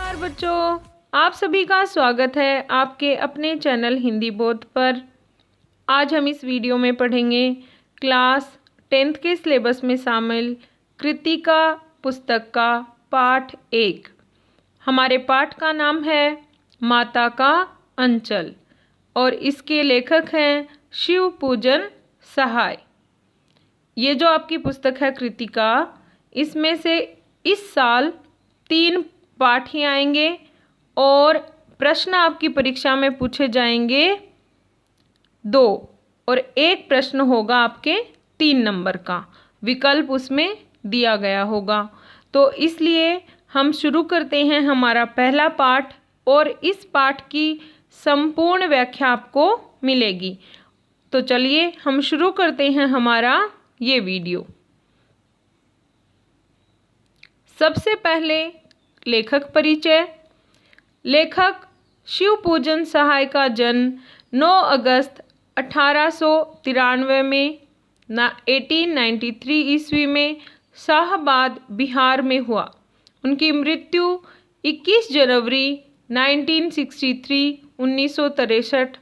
नमस्कार बच्चों, आप सभी का स्वागत है आपके अपने चैनल हिंदी बोध पर। आज हम इस वीडियो में पढ़ेंगे क्लास 10th के सिलेबस में शामिल कृतिका पुस्तक का पाठ 1। हमारे पाठ का नाम है माता का अंचल और इसके लेखक हैं शिवपूजन सहाय। ये जो आपकी पुस्तक है कृतिका, इसमें से इस साल 3 पाठ ही आएंगे और प्रश्न आपकी परीक्षा में पूछे जाएंगे 2 और 1 प्रश्न होगा आपके 3 नंबर का। विकल्प उसमें दिया गया होगा। तो इसलिए हम शुरू करते हैं हमारा पहला पाठ और इस पाठ की संपूर्ण व्याख्या आपको मिलेगी। तो चलिए हम शुरू करते हैं हमारा ये वीडियो। सबसे पहले लेखक परिचय। लेखक शिवपूजन सहाय का जन्म 9 अगस्त 1893 में 1893 ईस्वी में शाहबाद बिहार में हुआ। उनकी मृत्यु 21 जनवरी 1963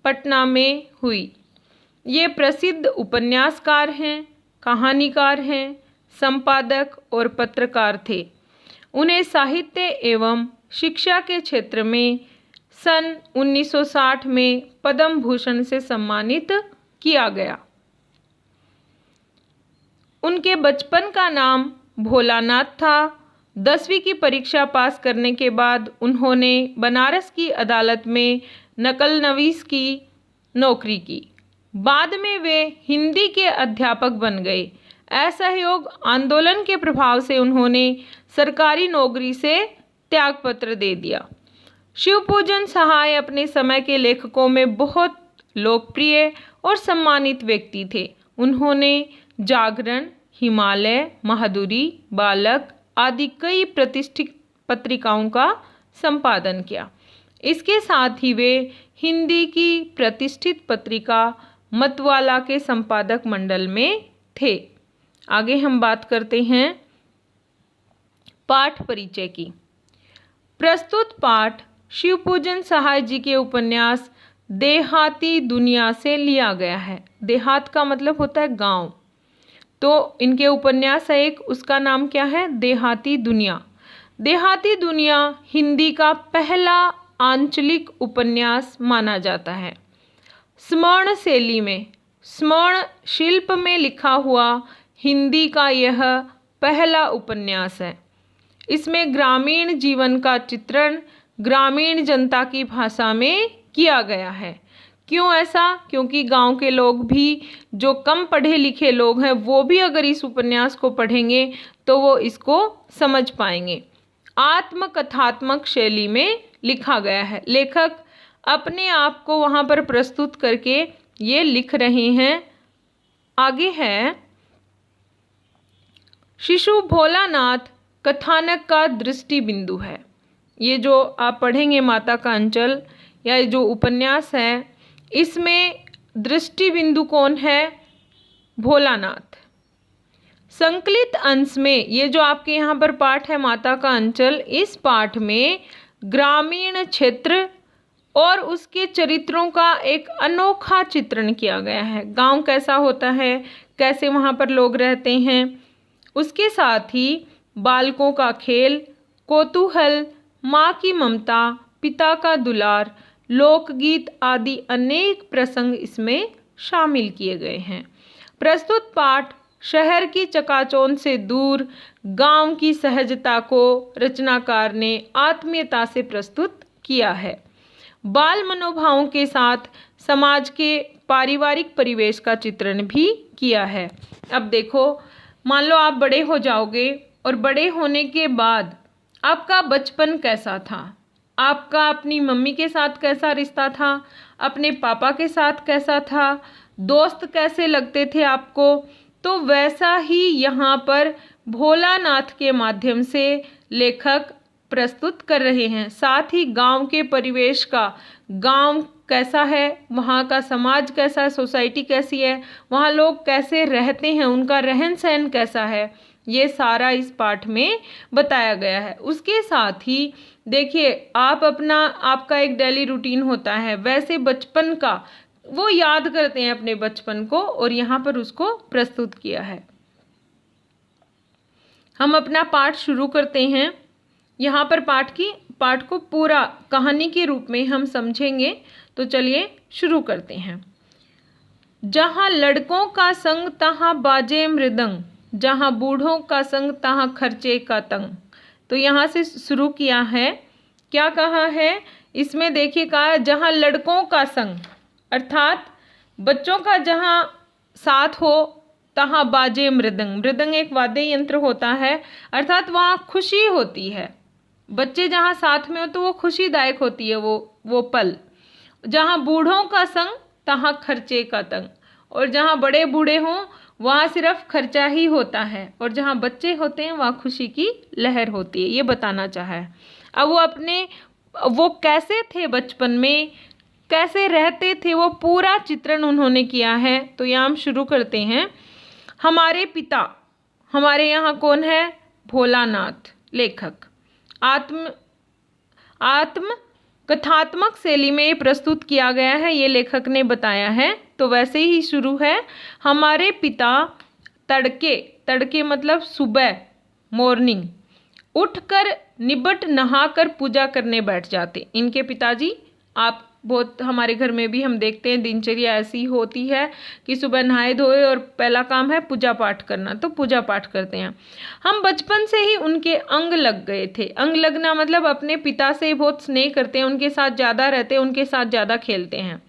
पटना में हुई। ये प्रसिद्ध उपन्यासकार हैं, कहानीकार हैं, संपादक और पत्रकार थे। उन्हें साहित्य एवं शिक्षा के क्षेत्र में सन 1960 में पद्म भूषण से सम्मानित किया गया। उनके बचपन का नाम भोलानाथ था। 10वीं की परीक्षा पास करने के बाद उन्होंने बनारस की अदालत में नकलनवीस की नौकरी की। बाद में वे हिंदी के अध्यापक बन गए। असहयोग आंदोलन के प्रभाव से उन्होंने सरकारी नौकरी से त्यागपत्र दे दिया। शिवपूजन सहाय अपने समय के लेखकों में बहुत लोकप्रिय और सम्मानित व्यक्ति थे। उन्होंने जागरण, हिमालय, महादुरी, बालक आदि कई प्रतिष्ठित पत्रिकाओं का संपादन किया। इसके साथ ही वे हिंदी की प्रतिष्ठित पत्रिका मतवाला के संपादक मंडल में थे। आगे हम बात करते हैं पाठ परिचय की। प्रस्तुत पाठ शिवपूजन सहाय जी के उपन्यास देहाती दुनिया से लिया गया है। देहात का मतलब होता है गांव। तो इनके उपन्यास है एक, उसका नाम क्या है? देहाती दुनिया। देहाती दुनिया हिंदी का पहला आंचलिक उपन्यास माना जाता है। स्मरण शैली में, स्मरण शिल्प में लिखा हुआ हिंदी का यह पहला उपन्यास है। इसमें ग्रामीण जीवन का चित्रण ग्रामीण जनता की भाषा में किया गया है। क्यों ऐसा? क्योंकि गांव के लोग भी, जो कम पढ़े लिखे लोग हैं, वो भी अगर इस उपन्यास को पढ़ेंगे तो वो इसको समझ पाएंगे। आत्मकथात्मक शैली में लिखा गया है। लेखक अपने आप को वहाँ पर प्रस्तुत करके ये लिख रहे हैं। आगे है शिशु भोलानाथ कथानक का दृष्टि बिंदु है। ये जो आप पढ़ेंगे माता का अंचल या जो उपन्यास है, इसमें दृष्टि बिंदु कौन है? भोलानाथ। संकलित अंश में ये जो आपके यहाँ पर पाठ है माता का अंचल, इस पाठ में ग्रामीण क्षेत्र और उसके चरित्रों का एक अनोखा चित्रण किया गया है। गांव कैसा होता है, कैसे वहाँ पर लोग रहते हैं, उसके साथ ही बालकों का खेल, कौतूहल, माँ की ममता, पिता का दुलार, लोकगीत आदि अनेक प्रसंग इसमें शामिल किए गए हैं। प्रस्तुत पाठ शहर की चकाचौंध से दूर गांव की सहजता को रचनाकार ने आत्मीयता से प्रस्तुत किया है। बाल मनोभावों के साथ समाज के पारिवारिक परिवेश का चित्रण भी किया है। अब देखो, मान लो आप बड़े हो जाओगे और बड़े होने के बाद आपका बचपन कैसा था, आपका अपनी मम्मी के साथ कैसा रिश्ता था, अपने पापा के साथ कैसा था, दोस्त कैसे लगते थे आपको, तो वैसा ही यहाँ पर भोलानाथ के माध्यम से लेखक प्रस्तुत कर रहे हैं। साथ ही गांव के परिवेश का, गांव कैसा है, वहाँ का समाज कैसा है, सोसाइटी कैसी है, वहाँ लोग कैसे रहते हैं, उनका रहन सहन कैसा है, ये सारा इस पाठ में बताया गया है। उसके साथ ही देखिए, आपका एक डेली रूटीन होता है, वैसे बचपन का वो याद करते हैं अपने बचपन को, और यहाँ पर उसको प्रस्तुत किया है। हम अपना पाठ शुरू करते हैं। यहाँ पर पाठ को पूरा कहानी के रूप में हम समझेंगे। तो चलिए शुरू करते हैं। जहाँ लड़कों का संग तहाँ बाजे मृदंग, जहाँ बूढ़ों का संग तहाँ खर्चे का तंग। तो यहाँ से शुरू किया है। क्या कहा है इसमें? देखिए, कहा जहाँ लड़कों का संग, अर्थात बच्चों का जहाँ साथ हो, तहाँ बाजे मृदंग। मृदंग एक वाद्य यंत्र होता है, अर्थात वहाँ खुशी होती है। बच्चे जहाँ साथ में हो तो वो खुशीदायक होती है वो पल। जहाँ बूढ़ों का संग तहाँ खर्चे का तंग, और जहाँ बड़े बूढ़े हों वहाँ सिर्फ खर्चा ही होता है, और जहाँ बच्चे होते हैं वहाँ खुशी की लहर होती है। ये बताना चाहा है। अब वो कैसे थे बचपन में, कैसे रहते थे, वो पूरा चित्रण उन्होंने किया है। तो यहाँ हम शुरू करते हैं। हमारे पिता, हमारे यहाँ कौन है? भोलानाथ लेखक। आत्म कथात्मक शैली में ये प्रस्तुत किया गया है, ये लेखक ने बताया है। तो वैसे ही शुरू है। हमारे पिता तड़के मतलब सुबह, मॉर्निंग, उठकर निबट नहाकर पूजा करने बैठ जाते। इनके पिताजी, आप बहुत हमारे घर में भी हम देखते हैं दिनचर्या ऐसी होती है कि सुबह नहाए धोए और पहला काम है पूजा पाठ करना, तो पूजा पाठ करते हैं। हम बचपन से ही उनके अंग लग गए थे। अंग लगना मतलब अपने पिता से बहुत स्नेह करते हैं, उनके साथ ज़्यादा रहते हैं, उनके साथ ज़्यादा खेलते हैं।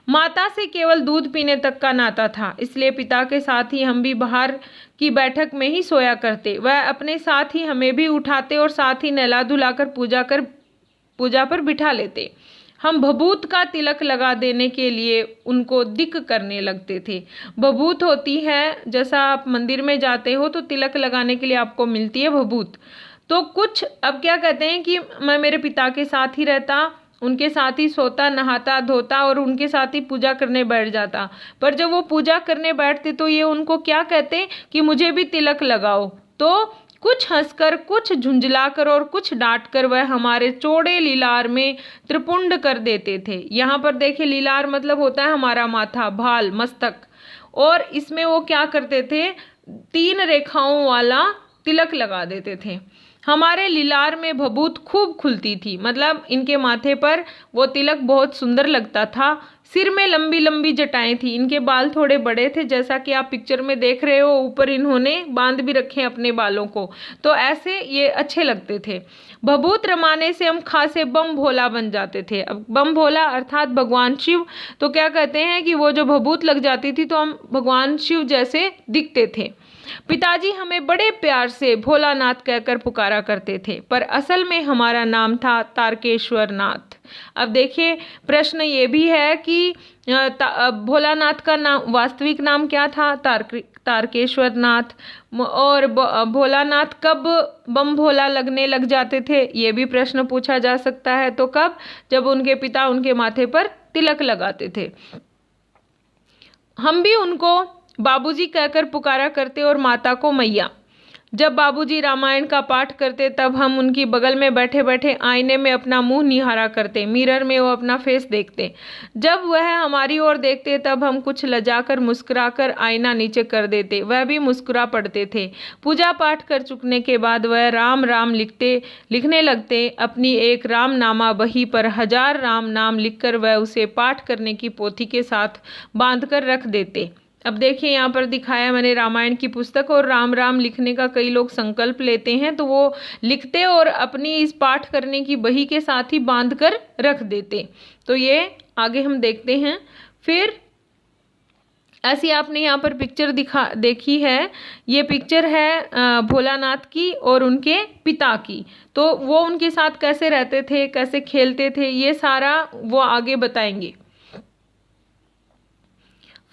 माता से केवल दूध पीने तक का नाता था, इसलिए पिता के साथ ही हम भी बाहर की बैठक में ही सोया करते। वह अपने साथ ही हमें भी उठाते और साथ ही नहला धुलाकर पूजा पर बिठा लेते। हम भभूत का तिलक लगा देने के लिए उनको दिक करने लगते थे। भभूत होती है, जैसा आप मंदिर में जाते हो तो तिलक लगाने के लिए आपको मिलती है भभूत। तो कुछ अब क्या कहते हैं कि मैं मेरे पिता के साथ ही रहता, उनके साथ ही सोता, नहाता, धोता और उनके साथ ही पूजा करने बैठ जाता। पर जब वो पूजा करने बैठते तो ये उनको क्या कहते कि मुझे भी तिलक लगाओ। तो कुछ हंसकर, कुछ झुंझलाकर और कुछ डांटकर वह हमारे चौड़े लीलार में त्रिपुंड कर देते थे। यहाँ पर देखिए, लीलार मतलब होता है हमारा माथा, भाल, मस्तक, और इसमें वो क्या करते थे? 3 रेखाओं वाला तिलक लगा देते थे। हमारे लीलार में भभूत खूब खुलती थी, मतलब इनके माथे पर वो तिलक बहुत सुंदर लगता था। सिर में लंबी लंबी जटाएं थी, इनके बाल थोड़े बड़े थे, जैसा कि आप पिक्चर में देख रहे हो, ऊपर इन्होंने बांध भी रखे अपने बालों को, तो ऐसे ये अच्छे लगते थे। भभूत रमाने से हम खासे बम भोला बन जाते थे। अब बम भोला अर्थात भगवान शिव, तो क्या कहते हैं कि वो जो भभूत लग जाती थी तो हम भगवान शिव जैसे दिखते थे। पिताजी हमें बड़े प्यार से भोलानाथ कहकर पुकारा करते थे, पर असल में हमारा नाम था तारकेश्वर नाथ। अब देखिए, प्रश्न ये भी है कि भोलानाथ का नाम, वास्तविक नाम क्या था? तारकेश्वर नाथ। और भोलानाथ कब बम भोला लगने लग जाते थे, ये भी प्रश्न पूछा जा सकता है। तो कब? जब उनके पिता उनके माथे पर तिलक लगाते थे। हम भी उनको बाबूजी कहकर पुकारा करते और माता को मैया। जब बाबूजी रामायण का पाठ करते तब हम उनकी बगल में बैठे बैठे आईने में अपना मुंह निहारा करते, मिरर में वो अपना फेस देखते। जब वह हमारी ओर देखते तब हम कुछ लजाकर मुस्कुराकर आईना नीचे कर देते, वह भी मुस्कुरा पड़ते थे। पूजा पाठ कर चुकने के बाद वह राम राम लिखने लगते। अपनी एक रामनामा बही पर 1000 राम नाम लिखकर वह उसे पाठ करने की पोथी के साथ बांधकर रख देते। अब देखिए, यहाँ पर दिखाया मैंने रामायण की पुस्तक, और राम राम लिखने का कई लोग संकल्प लेते हैं तो वो लिखते और अपनी इस पाठ करने की बही के साथ ही बांध कर रख देते। तो ये आगे हम देखते हैं। फिर ऐसी आपने यहाँ पर पिक्चर देखी है, ये पिक्चर है भोलानाथ की और उनके पिता की। तो वो उनके साथ कैसे रहते थे, कैसे खेलते थे, ये सारा वो आगे बताएंगे।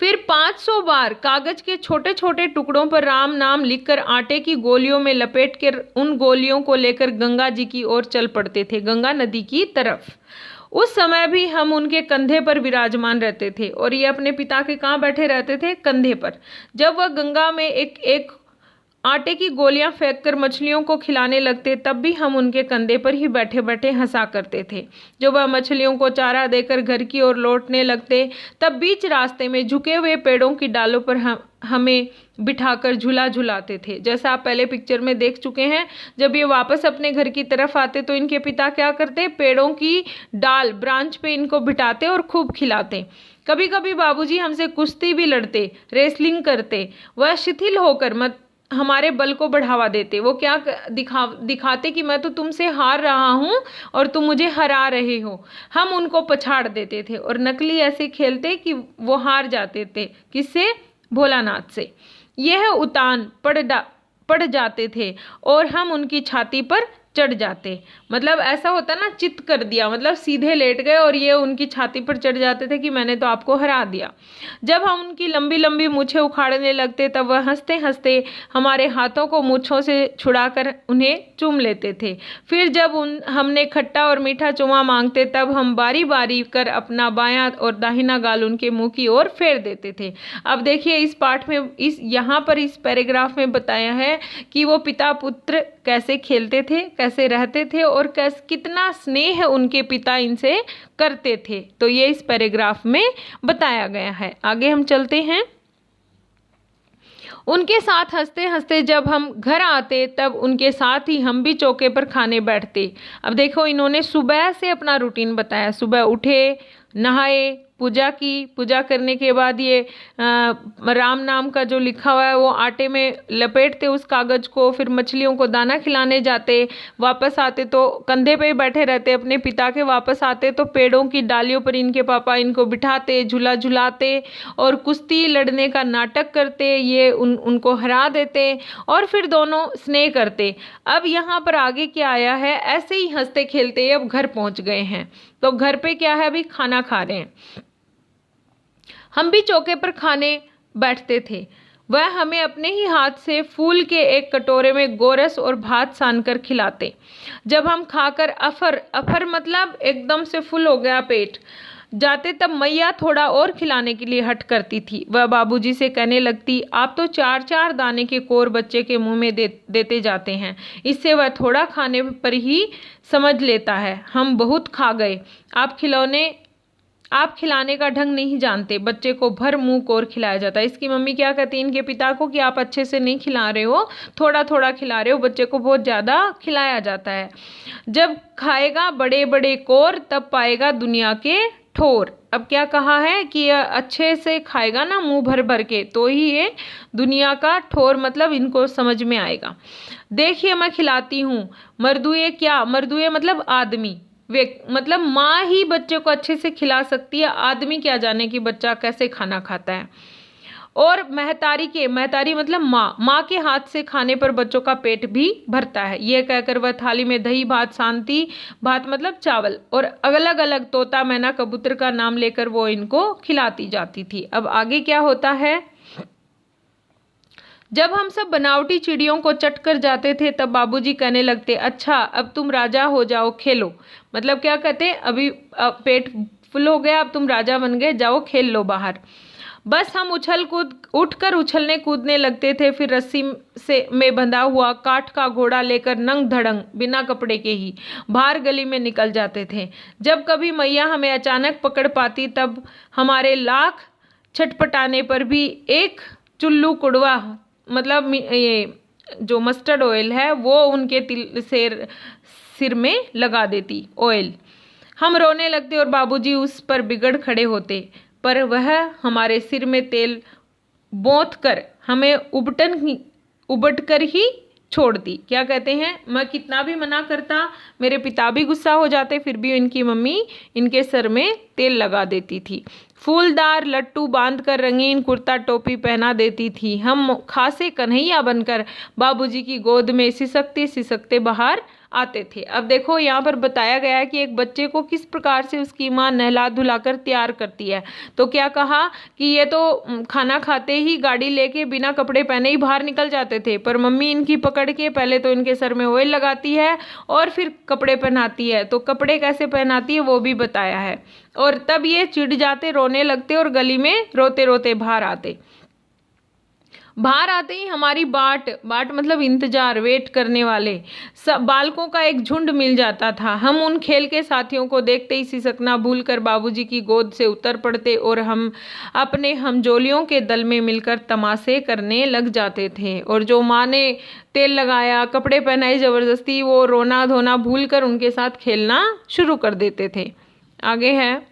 फिर 500 बार कागज के छोटे छोटे टुकड़ों पर राम नाम लिखकर आटे की गोलियों में लपेट कर उन गोलियों को लेकर गंगा जी की ओर चल पड़ते थे, गंगा नदी की तरफ। उस समय भी हम उनके कंधे पर विराजमान रहते थे और ये अपने पिता के कहाँ बैठे रहते थे? कंधे पर। जब वह गंगा में एक आटे की गोलियां फेंककर मछलियों को खिलाने लगते, तब भी हम उनके कंधे पर ही बैठे बैठे हंसा करते थे। जब वह मछलियों को चारा देकर घर की ओर लौटने लगते, तब बीच रास्ते में झुके हुए पेड़ों की डालों पर हमें बिठाकर झूला झुलाते थे। जैसा आप पहले पिक्चर में देख चुके हैं, जब ये वापस अपने घर की तरफ आते तो इनके पिता क्या करते, पेड़ों की डाल ब्रांच पे इनको बिठाते और खूब खिलाते। कभी कभी बाबूजी हमसे कुश्ती भी लड़ते, रेसलिंग करते। वह शिथिल होकर हमारे बल को बढ़ावा देते। वो क्या दिखाते कि मैं तो तुमसे हार रहा हूँ और तुम मुझे हरा रहे हो। हम उनको पछाड़ देते थे और नकली ऐसे खेलते कि वो हार जाते थे। किससे? भोलानाथ से। यह उतान पड़ जाते थे और हम उनकी छाती पर चढ़ जाते। मतलब ऐसा होता ना, चित कर दिया, मतलब सीधे लेट गए और ये उनकी छाती पर चढ़ जाते थे कि मैंने तो आपको हरा दिया। जब हम उनकी लंबी लंबी मूछें उखाड़ने लगते, तब वह हंसते हंसते हमारे हाथों को मूछों से छुड़ाकर उन्हें चूम लेते थे। फिर जब हमने खट्टा और मीठा चुमा मांगते, तब हम बारी बारी कर अपना बायां और दाहिना गाल उनके मुंह की ओर फेर देते थे। अब देखिए, इस पाठ में यहाँ पर इस पैराग्राफ में बताया है कि वो पिता पुत्र कैसे खेलते थे, कैसे रहते थे और कितना स्नेह उनके पिता इनसे करते थे। तो ये इस पैराग्राफ में बताया गया है। आगे हम चलते हैं। उनके साथ हंसते हंसते जब हम घर आते, तब उनके साथ ही हम भी चौके पर खाने बैठते। अब देखो, इन्होंने सुबह से अपना रूटीन बताया। सुबह उठे, नहाए, पूजा की। पूजा करने के बाद ये राम नाम का जो लिखा हुआ है वो आटे में लपेटते उस कागज को। फिर मछलियों को दाना खिलाने जाते। वापस आते तो कंधे पे ही बैठे रहते अपने पिता के। वापस आते तो पेड़ों की डालियों पर इनके पापा इनको बिठाते, झूला झुलाते और कुश्ती लड़ने का नाटक करते। ये उनको हरा देते और फिर दोनों स्नेह करते। अब यहाँ पर आगे क्या आया है, ऐसे ही हंसते खेलते अब घर पहुंच गए हैं। तो घर पे क्या है, अभी खाना खा रहे हैं। हम भी चौके पर खाने बैठते थे। वह हमें अपने ही हाथ से फूल के एक कटोरे में गोरस और भात सानकर खिलाते। जब हम खाकर अफर मतलब एकदम से फुल हो गया पेट जाते, तब मैया थोड़ा और खिलाने के लिए हट करती थी। वह बाबूजी से कहने लगती, आप तो 4-4 दाने के कोर बच्चे के मुंह में देते जाते हैं। इससे वह थोड़ा खाने पर ही समझ लेता है। हम बहुत खा गए। आप खिलाने का ढंग नहीं जानते। बच्चे को भर मुंह कोर खिलाया जाता है। इसकी मम्मी क्या कहती है इनके पिता को कि आप अच्छे से नहीं खिला रहे हो, थोड़ा थोड़ा खिला रहे हो, बच्चे को बहुत ज़्यादा खिलाया जाता है। जब खाएगा बड़े बड़े कोर, तब पाएगा दुनिया के ठोर। अब क्या कहा है कि अच्छे से खाएगा ना मुंह भर भर के, तो ही ये दुनिया का ठोर मतलब इनको समझ में आएगा। देखिए मैं खिलाती हूँ। मर्दुए क्या? मर्दुए मतलब आदमी, मतलब माँ ही बच्चे को अच्छे से खिला सकती है। आदमी क्या जाने कि बच्चा कैसे खाना खाता है। और महतारी मतलब माँ के हाथ से खाने पर बच्चों का पेट भी भरता है। यह कहकर वह थाली में दही भात शांति भात मतलब चावल और अलग अलग तोता मैना कबूतर का नाम लेकर वो इनको खिलाती जाती थी। अब आगे क्या होता है, जब हम सब बनावटी चिड़ियों को चट कर जाते थे, तब बाबूजी कहने लगते, अच्छा अब तुम राजा हो जाओ, खेलो। मतलब क्या कहते हैं, अभी पेट फुल हो गया, अब तुम राजा बन गए, जाओ खेल लो बाहर। बस हम उठकर उछलने कूदने लगते थे। फिर रस्सी में बंधा हुआ काठ का घोड़ा लेकर नंग धड़ंग बिना कपड़े के ही बाहर गली में निकल जाते थे। जब कभी मैया हमें अचानक पकड़ पाती, तब हमारे लाख छटपटाने पर भी एक चुल्लू कुड़वा मतलब ये जो मस्टर्ड ऑयल है वो उनके सिर में लगा देती ऑयल। हम रोने लगते और बाबूजी उस पर बिगड़ खड़े होते, पर वह हमारे सिर में तेल बोंथ कर हमें उबट कर ही छोड़ती। क्या कहते हैं, मैं कितना भी मना करता, मेरे पिता भी गुस्सा हो जाते, फिर भी इनकी मम्मी इनके सर में तेल लगा देती थी। फूलदार लट्टू बांधकर रंगीन कुर्ता टोपी पहना देती थी। हम खासे कन्हैया बनकर बाबूजी की गोद में सिसकते सिसकते बाहर आते थे। अब देखो यहाँ पर बताया गया है कि एक बच्चे को किस प्रकार से उसकी माँ नहला धुलाकर तैयार करती है। तो क्या कहा कि ये तो खाना खाते ही गाड़ी लेके बिना कपड़े पहने ही बाहर निकल जाते थे, पर मम्मी इनकी पकड़ के पहले तो इनके सर में ऑयल लगाती है और फिर कपड़े पहनाती है। तो कपड़े कैसे पहनाती है वो भी बताया है। और तब ये चिढ़ जाते, रोने लगते और गली में रोते रोते बाहर आते। बाहर आते ही हमारी बाट बाट मतलब इंतजार, वेट करने वाले सब बालकों का एक झुंड मिल जाता था। हम उन खेल के साथियों को देखते ही सिसकना भूलकर बाबूजी की गोद से उतर पड़ते और हम अपने हमजोलियों के दल में मिलकर तमाशे करने लग जाते थे। और जो माँ ने तेल लगाया, कपड़े पहनाए जबरदस्ती, वो रोना धोना भूलकर उनके साथ खेलना शुरू कर देते थे। आगे है,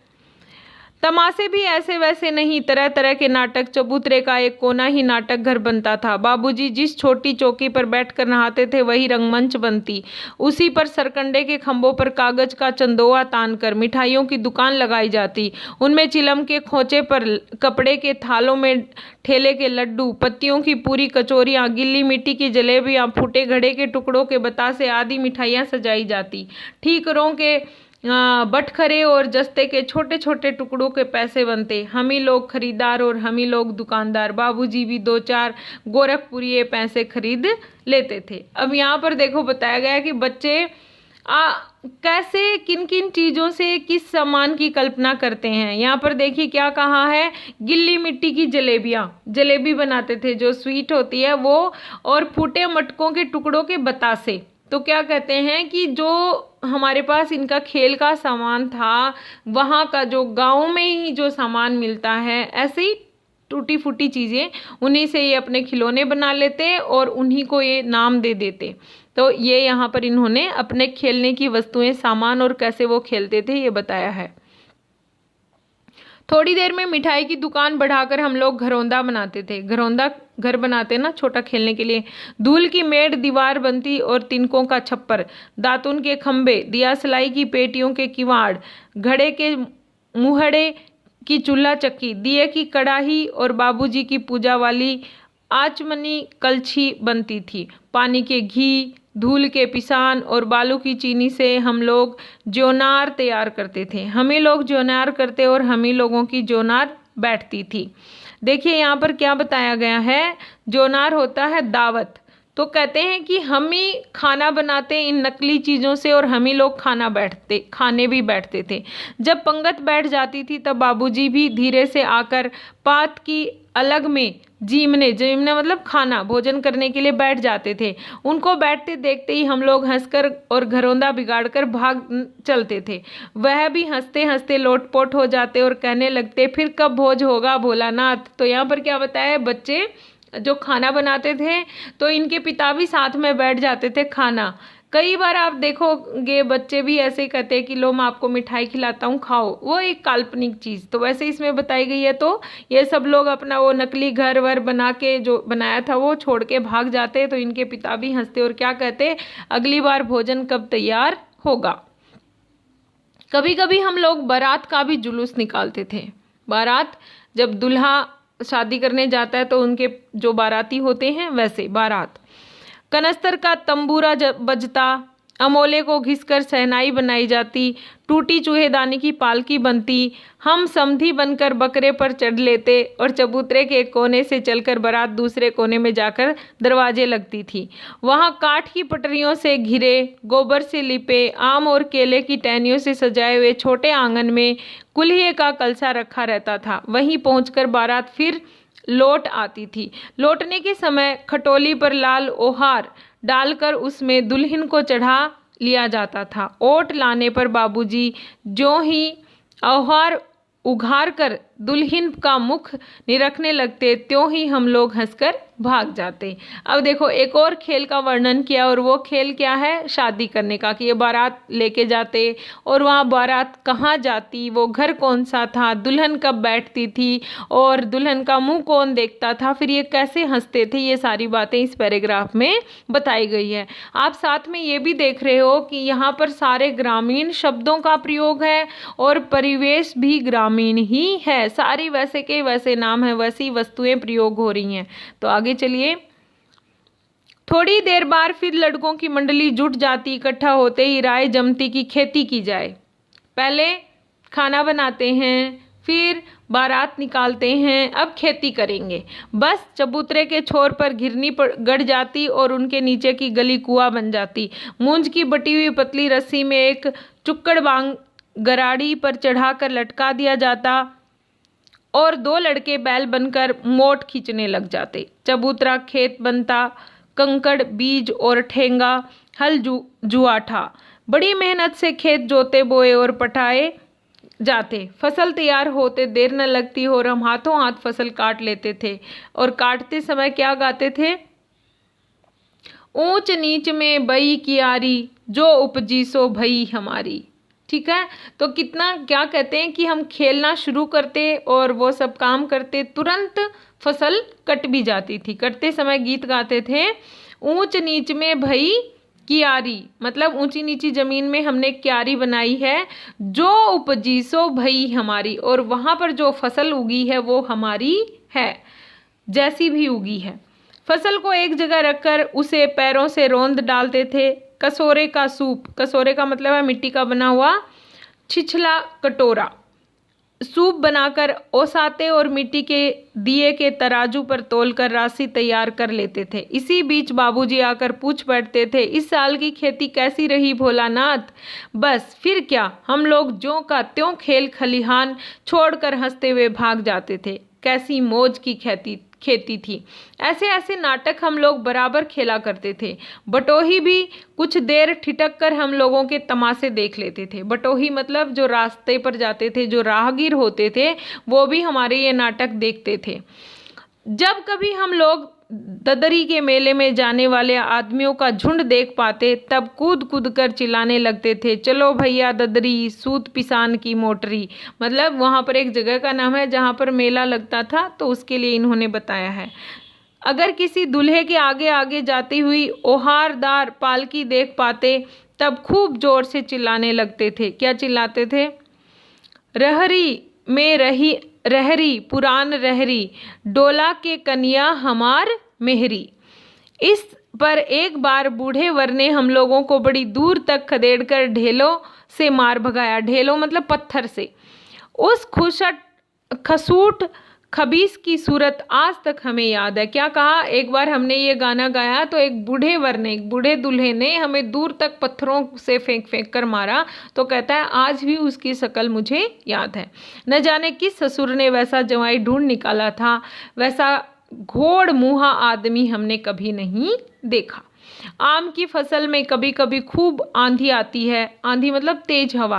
तमाशे भी ऐसे वैसे नहीं, तरह तरह के नाटक। चबूतरे का एक कोना ही नाटक घर बनता था। बाबूजी जिस छोटी चौकी पर बैठकर नहाते थे वही रंगमंच बनती। उसी पर सरकंडे के खंभों पर कागज का चंदोआ तानकर मिठाइयों की दुकान लगाई जाती। उनमें चिलम के खोचे पर कपड़े के थालों में ठेले के लड्डू, पत्तियों की पूरी कचौरियाँ, गिल्ली मिट्टी की जलेबियाँ, फूटे घड़े के टुकड़ों के बतासे आदि मिठाइयाँ सजाई जाती। ठीकरों के बटखरे और जस्ते के छोटे छोटे टुकड़ों के पैसे बनते। हम ही लोग खरीदार और हम ही लोग दुकानदार। बाबूजी भी 2-4 गोरखपुरी पैसे खरीद लेते थे। अब यहाँ पर देखो बताया गया कि बच्चे कैसे किन किन चीज़ों से किस सामान की कल्पना करते हैं। यहाँ पर देखिए क्या कहा है, गिल्ली मिट्टी की जलेबी बनाते थे जो स्वीट होती है वो, और फूटे मटकों के टुकड़ों के बतासे। तो क्या कहते हैं कि जो हमारे पास इनका खेल का सामान था, वहाँ का जो गाँव में ही जो सामान मिलता है, ऐसे ही टूटी फूटी चीज़ें, उन्हीं से ये अपने खिलौने बना लेते और उन्हीं को ये नाम दे देते। तो ये यहाँ पर इन्होंने अपने खेलने की वस्तुएं, सामान और कैसे वो खेलते थे ये बताया है। थोड़ी देर में मिठाई की दुकान बढ़ाकर हम लोग घरौंदा बनाते थे। घरौंदा घर बनाते ना छोटा खेलने के लिए। धूल की मेड़ दीवार बनती और तिनकों का छप्पर, दातुन के खंबे, दिया सलाई की पेटियों के किवाड़, घड़े के मुहड़े की चूल्हा चक्की, दिए की कड़ाही और बाबूजी की पूजा वाली आचमनी कलछी बनती थी। पानी के घी, धूल के पिसान और बालू की चीनी से हम लोग ज्योनार तैयार करते थे। हम ही लोग ज्योनार करते और हम ही लोगों की ज्योनार बैठती थी। देखिए यहाँ पर क्या बताया गया है, ज्योनार होता है दावत। तो कहते हैं कि हम ही खाना बनाते इन नकली चीज़ों से और हम ही लोग खाने भी बैठते थे। जब पंगत बैठ जाती थी तब बाबूजी भी धीरे से आकर पात की अलग में जीमने मतलब खाना भोजन करने के लिए बैठ जाते थे। उनको बैठते देखते ही हम लोग हंसकर और घरौंदा बिगाड़कर भाग चलते थे। वह भी हंसते हंसते लोटपोट हो जाते और कहने लगते, फिर कब भोज होगा भोलानाथ। तो यहाँ पर क्या बताया है, बच्चे जो खाना बनाते थे तो इनके पिता भी साथ में बैठ जाते थे खाना। कई बार आप देखोगे बच्चे भी ऐसे ही कहते हैं कि लो मैं आपको मिठाई खिलाता हूँ, खाओ। वो एक काल्पनिक चीज़ तो वैसे इसमें बताई गई है। तो ये सब लोग अपना वो नकली घर वर बना के जो बनाया था वो छोड़ के भाग जाते। तो इनके पिता भी हंसते और क्या कहते, अगली बार भोजन कब तैयार होगा। कभी कभी हम लोग बारात का भी जुलूस निकालते थे। बारात जब दूल्हा शादी करने जाता है तो उनके जो बाराती होते हैं वैसे बारात। कनस्तर का तंबूरा बजता, अमोले को घिसकर सहनाई बनाई जाती, टूटी चूहेदानी की पालकी बनती। हम समधी बनकर बकरे पर चढ़ लेते और चबूतरे के एक कोने से चलकर बारात दूसरे कोने में जाकर दरवाजे लगती थी। वहाँ काठ की पटरियों से घिरे, गोबर से लिपे, आम और केले की टहनियों से सजाए हुए छोटे आंगन में कुल्हिए का कलसा रखा रहता था। वहीं पहुंचकर बारात फिर लौट आती थी। लौटने के समय खटोली पर लाल ओहार डालकर उसमें दुल्हन को चढ़ा लिया जाता था। ओट लाने पर बाबूजी जो ही ओहार उघार कर दुल्हन का मुख निरखने लगते त्यों ही हम लोग हंसकर भाग जाते। अब देखो एक और खेल का वर्णन किया और वो खेल क्या है, शादी करने का, कि ये बारात लेके जाते और वहाँ बारात कहाँ जाती, वो घर कौन सा था, दुल्हन कब बैठती थी और दुल्हन का मुंह कौन देखता था, फिर ये कैसे हंसते थे, ये सारी बातें इस पैराग्राफ में बताई गई है। आप साथ में ये भी देख रहे हो कि यहाँ पर सारे ग्रामीण शब्दों का प्रयोग है और परिवेश भी ग्रामीण ही है। सारी वैसे के वैसे नाम है, वैसी वस्तुएं प्रयोग हो रही हैं। तो आगे चलिए। थोड़ी देर बाद फिर लड़कों की मंडली जुट जाती। इकट्ठा होते ही राय जमती की खेती की जाए। पहले खाना बनाते हैं, फिर बारात निकालते हैं, अब खेती करेंगे। बस चबूतरे के छोर पर घिरनी गड़ जाती और उनके नीचे की गली कुआं बन जाती। मूंज की बटी हुई पतली रस्सी में एक चुक्कड़ बांग गराड़ी पर चढ़ाकर लटका दिया जाता और 2 लड़के बैल बनकर मोट खींचने लग जाते। चबूतरा खेत बनता, कंकड़, बीज और ठेंगा, हल जुआठा। बड़ी मेहनत से खेत जोते बोए और पटाए जाते। फसल तैयार होते देर न लगती और हम हाथों हाथ फसल काट लेते थे। और काटते समय क्या गाते थे? ऊंच नीच में बई कियारी, जो उपजी सो भई हमारी। ठीक है, तो कितना क्या कहते हैं कि हम खेलना शुरू करते और वो सब काम करते, तुरंत फसल कट भी जाती थी। कटते समय गीत गाते थे, ऊंच नीच में भई कियारी, मतलब ऊंची नीची जमीन में हमने क्यारी बनाई है, जो उपजी सो भई हमारी, और वहां पर जो फसल उगी है वो हमारी है, जैसी भी उगी है। फसल को एक जगह रखकर उसे पैरों से रौंद डालते थे। कसोरे का सूप, कसोरे का मतलब है मिट्टी का बना हुआ छिछला कटोरा, सूप बनाकर ओसाते और मिट्टी के दिए के तराजू पर तोलकर राशि तैयार कर लेते थे। इसी बीच बाबूजी आकर पूछ बैठते थे, इस साल की खेती कैसी रही भोलानाथ? बस फिर क्या, हम लोग ज्यों का त्यों खेल खलिहान छोड़कर हंसते हुए भाग जाते थे। कैसी मौज की खेती थी। ऐसे ऐसे नाटक हम लोग बराबर खेला करते थे। बटोही भी कुछ देर ठिठक कर हम लोगों के तमाशे देख लेते थे। बटोही मतलब जो रास्ते पर जाते थे, जो राहगीर होते थे, वो भी हमारे ये नाटक देखते थे। जब कभी हम लोग ददरी के मेले में जाने वाले आदमियों का झुंड देख पाते, तब कूद कूद कर चिल्लाने लगते थे, चलो भैया ददरी, सूत पिसान की मोटरी। मतलब वहाँ पर एक जगह का नाम है जहाँ पर मेला लगता था, तो उसके लिए इन्होंने बताया है। अगर किसी दूल्हे के आगे आगे जाती हुई ओहारदार पालकी देख पाते, तब खूब जोर से चिल्लाने लगते थे। क्या चिल्लाते थे? रहरी में रही रहरी पुरान रहरी, डोला के कन्या हमार मेहरी। इस पर एक बार बूढ़े वर ने हम लोगों को बड़ी दूर तक खदेड़कर ढेलों से मार भगाया। ढेलों मतलब पत्थर से। उस खसूट खबीस की सूरत आज तक हमें याद है। क्या कहा? एक बार हमने ये गाना गाया तो एक बूढ़े वर ने, एक बूढ़े दूल्हे ने हमें दूर तक पत्थरों से फेंक फेंक कर मारा। तो कहता है आज भी उसकी शक्ल मुझे याद है। न जाने किस ससुर ने वैसा जवाई ढूंढ निकाला था, वैसा घोड़ मुँहा आदमी हमने कभी नहीं देखा। आम की फसल में कभी कभी खूब आंधी आती है। आंधी मतलब तेज हवा।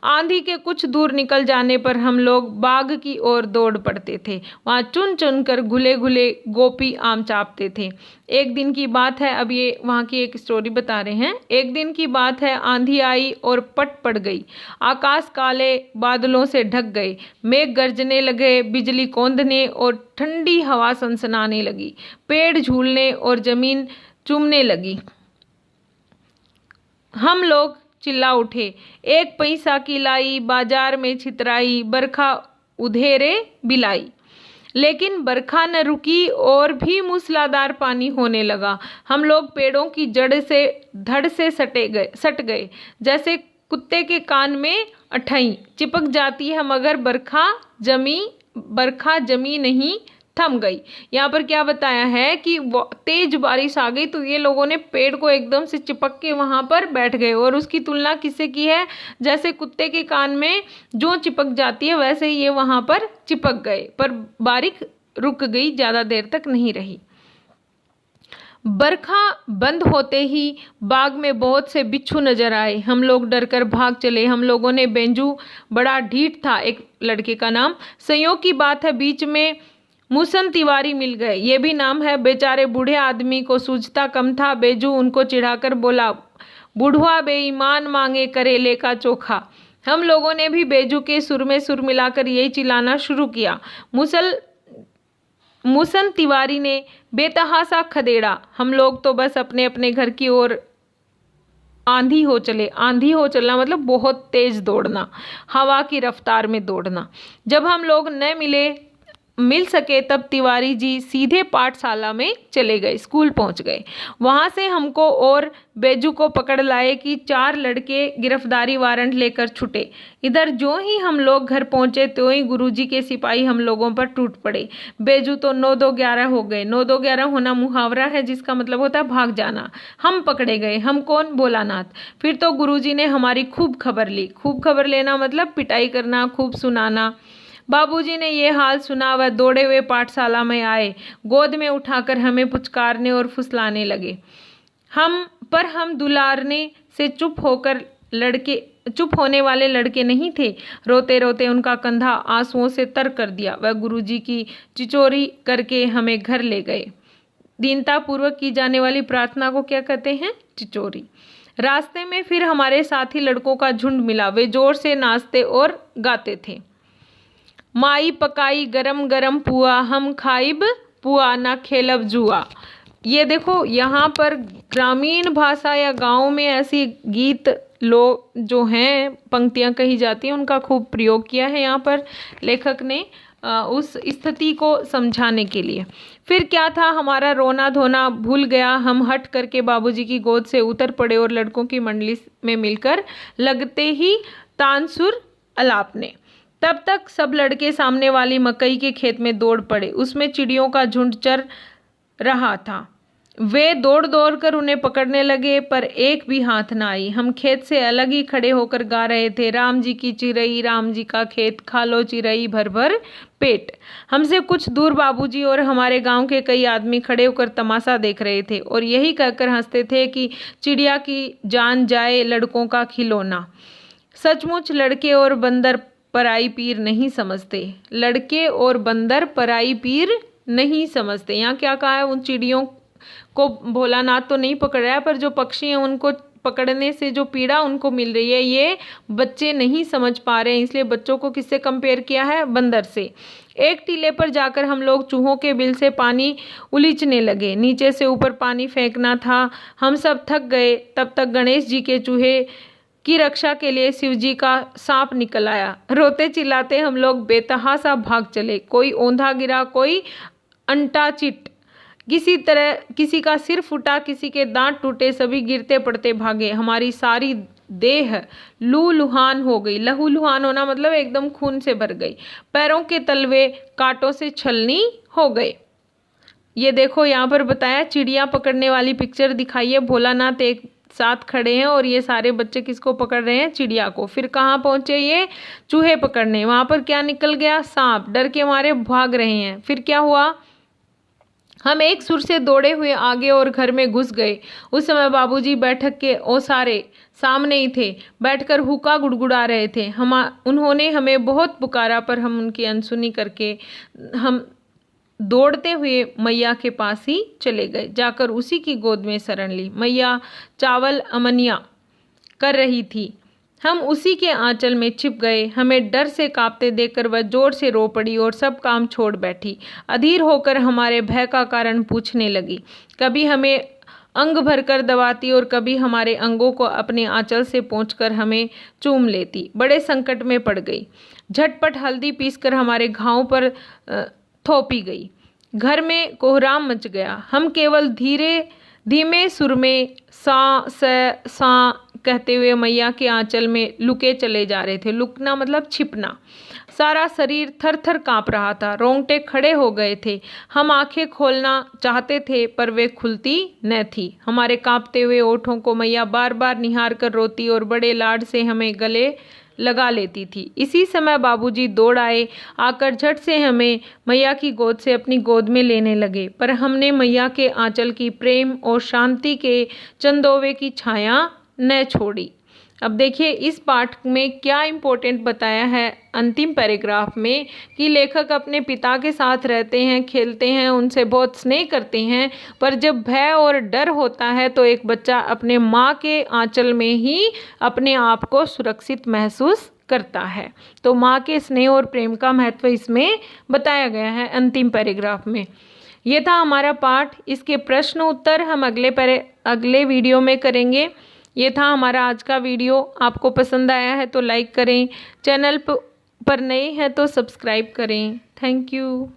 आंधी के कुछ दूर निकल जाने पर हम लोग बाग की ओर दौड़ पड़ते थे। वहाँ चुन चुन कर घुले घुले गोपी आम चापते थे। एक दिन की बात है, अब ये वहाँ की एक स्टोरी बता रहे हैं। एक दिन की बात है, आंधी आई और पट पड़ गई। आकाश काले बादलों से ढक गए, मेघ गरजने लगे, बिजली कौंधने और ठंडी हवा सनसनाने लगी। पेड़ झूलने और जमीन चूमने लगी। हम लोग चिल्ला उठे, एक पैसा की लाई बाजार में छितराई, बरखा उधेरे बिलाई। लेकिन बरखा न रुकी और भी मूसलाधार पानी होने लगा। हम लोग पेड़ों की जड़ से धड़ से सट गए, जैसे कुत्ते के कान में अठई चिपक जाती है, मगर बरखा जमी नहीं, थम गई। यहाँ पर क्या बताया है कि तेज बारिश आ गई तो ये लोगों ने पेड़ को एकदम से चिपक के वहां पर बैठ गए। और उसकी तुलना किससे की है? जैसे कुत्ते के कान में जो चिपक जाती है वैसे ही ये वहां पर चिपक गए, पर बारिश रुक गई, ज्यादा देर तक नहीं रही। बरखा बंद होते ही बाग में बहुत से बिच्छू नजर आए। हम लोग डर कर भाग चले। हम लोगों ने बेंजू, बड़ा ढीठ था एक लड़के का नाम, संयोग की बात है बीच में मूसन तिवारी मिल गए, ये भी नाम है। बेचारे बूढ़े आदमी को सूझता कम था। बेजू उनको चिढ़ाकर बोला, बूढ़वा बेईमान मांगे करेले का चोखा। हम लोगों ने भी बेजू के सुर में सुर मिलाकर यही चिल्लाना शुरू किया। मूसन तिवारी ने बेतहासा खदेड़ा। हम लोग तो बस अपने अपने घर की ओर आंधी हो चले। आंधी हो चलना मतलब बहुत तेज दौड़ना, हवा की रफ्तार में दौड़ना। जब हम लोग न मिल सके तब तिवारी जी सीधे पाठशाला में चले गए, स्कूल पहुंच गए। वहां से हमको और बेजू को पकड़ लाए कि 4 लड़के गिरफ्तारी वारंट लेकर छूटे। इधर जो ही हम लोग घर पहुंचे त्यों ही गुरुजी के सिपाही हम लोगों पर टूट पड़े। बेजू तो 9-2-11 हो गए। 9-2-11 होना मुहावरा है जिसका मतलब होता है भाग जाना। हम पकड़े गए। हम कौन? भोलानाथ। फिर तो गुरुजी ने हमारी खूब खबर ली। खूब खबर लेना मतलब पिटाई करना, खूब सुनाना। बाबूजी ने ये हाल सुना, वह दौड़े हुए पाठशाला में आए, गोद में उठाकर हमें पुचकारने और फुसलाने लगे। हम दुलारने से चुप होने वाले लड़के नहीं थे। रोते रोते उनका कंधा आंसुओं से तर कर दिया। वह गुरुजी की चिचोरी करके हमें घर ले गए। दीनता पूर्वक की जाने वाली प्रार्थना को क्या कहते हैं? चिचोरी। रास्ते में फिर हमारे साथी लड़कों का झुंड मिला। वे जोर से नाचते और गाते थे। माई पकाई गरम गरम पुआ, हम खाइब पुआ ना खेलब जुआ। ये देखो, यहाँ पर ग्रामीण भाषा या गांव में ऐसी गीत लोग जो हैं, पंक्तियाँ कही जाती हैं, उनका खूब प्रयोग किया है यहाँ पर लेखक ने उस स्थिति को समझाने के लिए। फिर क्या था, हमारा रोना धोना भूल गया। हम हट करके बाबूजी की गोद से उतर पड़े और लड़कों की मंडली में मिलकर लगते ही तानसुर अलापने। तब तक सब लड़के सामने वाली मकई के खेत में दौड़ पड़े। उसमें चिड़ियों का झुंड चर रहा था। वे दौड़ दौड़ कर उन्हें पकड़ने लगे, पर एक भी हाथ न आई। हम खेत से अलग ही खड़े होकर गा रहे थे, राम जी की चिरई, राम जी का खेत, खा लो चिरई भर भर पेट। हमसे कुछ दूर बाबूजी और हमारे गांव के कई आदमी खड़े होकर तमाशा देख रहे थे और यही कहकर हंसते थे कि चिड़िया की जान जाए लड़कों का खिलौना। सचमुच लड़के और बंदर पराई पीर नहीं समझते। लड़के और बंदर पराई पीर नहीं समझते। यहाँ क्या कहा है, उन चिड़ियों को भोलानाथ तो नहीं पकड़ रहा है, पर जो पक्षी हैं उनको पकड़ने से जो पीड़ा उनको मिल रही है, ये बच्चे नहीं समझ पा रहे हैं। इसलिए बच्चों को किससे कंपेयर किया है? बंदर से। एक टीले पर जाकर हम लोग चूहों के बिल से पानी उलीचने लगे। नीचे से ऊपर पानी फेंकना था। हम सब थक गए। तब तक गणेश जी के चूहे की रक्षा के लिए शिव जी का सांप निकल आया। रोते चिल्लाते हम लोग बेतहाशा भाग चले। कोई औंधा गिरा, कोई अंटा चिट, किसी तरह किसी का सिर फूटा, किसी के दांत टूटे, सभी गिरते पड़ते भागे। हमारी सारी देह लहूलुहान हो गई। लहूलुहान होना मतलब एकदम खून से भर गई। पैरों के तलवे कांटों से छलनी हो गए। ये देखो, यहाँ पर बताया चिड़िया पकड़ने वाली पिक्चर दिखाई है। भोलानाथ एक साथ खड़े हैं और ये सारे बच्चे किसको पकड़ रहे हैं? चिड़िया को। फिर कहाँ पहुंचे ये? चूहे पकड़ने। वहां पर क्या निकल गया? सांप। डर के मारे भाग रहे हैं। फिर क्या हुआ? हम एक सुर से दौड़े हुए आगे और घर में घुस गए। उस समय बाबूजी बैठक के ओसारे सामने ही थे, बैठकर हुक्का गुड़गुड़ा रहे थे। उन्होंने हमें बहुत पुकारा, पर हम उनकी अनसुनी करके हम दौड़ते हुए मैया के पास ही चले गए। जाकर उसी की गोद में शरण ली। मैया चावल अमनिया कर रही थी। हम उसी के आंचल में छिप गए। हमें डर से कांपते देखकर वह जोर से रो पड़ी और सब काम छोड़ बैठी। अधीर होकर हमारे भय का कारण पूछने लगी। कभी हमें अंग भरकर दबाती और कभी हमारे अंगों को अपने आंचल से पोंछकर हमें चूम लेती। बड़े संकट में पड़ गई। झटपट हल्दी पीसकर हमारे घावों पर थोपी गई। घर में कोहराम मच गया। हम केवल धीमे सुर में सा कहते हुए मैया के आंचल में लुके चले जा रहे थे। लुकना मतलब छिपना। सारा शरीर थर थर काँप रहा था। रोंगटे खड़े हो गए थे। हम आंखें खोलना चाहते थे, पर वे खुलती न थी। हमारे कांपते हुए ओठों को मैया बार बार निहार कर रोती और बड़े लाड से हमें गले लगा लेती थी। इसी समय बाबूजी दौड़ आए। आकर झट से हमें मैया की गोद से अपनी गोद में लेने लगे, पर हमने मैया के आंचल की प्रेम और शांति के चंदोवे की छाया न छोड़ी। अब देखिए इस पाठ में क्या इम्पोर्टेंट बताया है अंतिम पैराग्राफ में, कि लेखक अपने पिता के साथ रहते हैं, खेलते हैं, उनसे बहुत स्नेह करते हैं, पर जब भय और डर होता है तो एक बच्चा अपने माँ के आंचल में ही अपने आप को सुरक्षित महसूस करता है। तो माँ के स्नेह और प्रेम का महत्व इसमें बताया गया है अंतिम पैराग्राफ में। ये था हमारा पाठ। इसके प्रश्न उत्तर हम अगले वीडियो में करेंगे। ये था हमारा आज का वीडियो। आपको पसंद आया है तो लाइक करें, चैनल पर नए हैं तो सब्सक्राइब करें। Thank you.